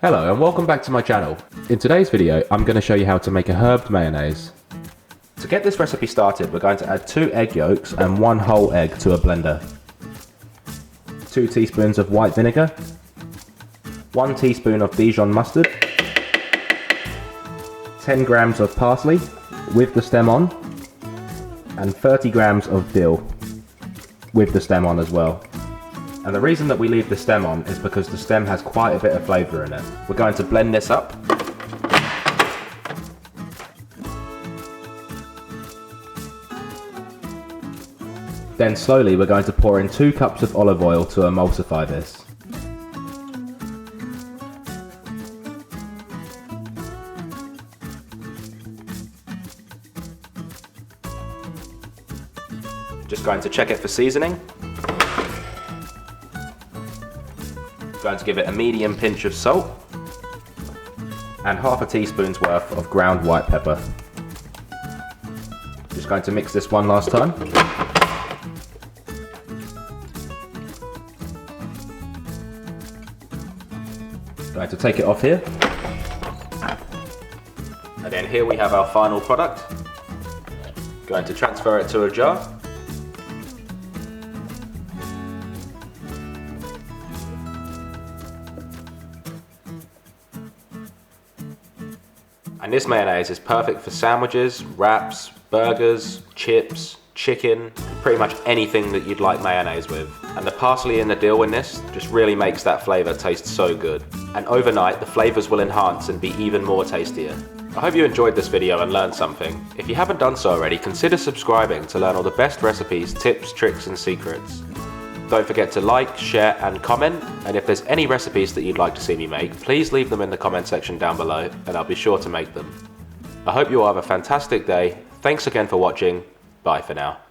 Hello and welcome back to my channel. In today's video I'm going to show you how to make a herbed mayonnaise. To get this recipe started we're going to add 2 egg yolks and 1 whole egg to a blender. 2 teaspoons of white vinegar, 1 teaspoon of Dijon mustard, 10 grams of parsley with the stem on, and 30 grams of dill with the stem on as well. And the reason that we leave the stem on is because the stem has quite a bit of flavour in it. We're going to blend this up. Then slowly we're going to pour in 2 cups of olive oil to emulsify this. Just going to check it for seasoning. Going to give it a medium pinch of salt and half a teaspoon's worth of ground white pepper. Just going to mix this one last time. Going to take it off here. And then here we have our final product. Going to transfer it to a jar. And this mayonnaise is perfect for sandwiches, wraps, burgers, chips, chicken, pretty much anything that you'd like mayonnaise with. And the parsley and the dill in this just really makes that flavour taste so good. And overnight the flavours will enhance and be even more tastier. I hope you enjoyed this video and learned something. If you haven't done so already, consider subscribing to learn all the best recipes, tips, tricks and secrets. Don't forget to like, share and comment, and if there's any recipes that you'd like to see me make, please leave them in the comment section down below and I'll be sure to make them. I hope you all have a fantastic day. Thanks again for watching. Bye for now.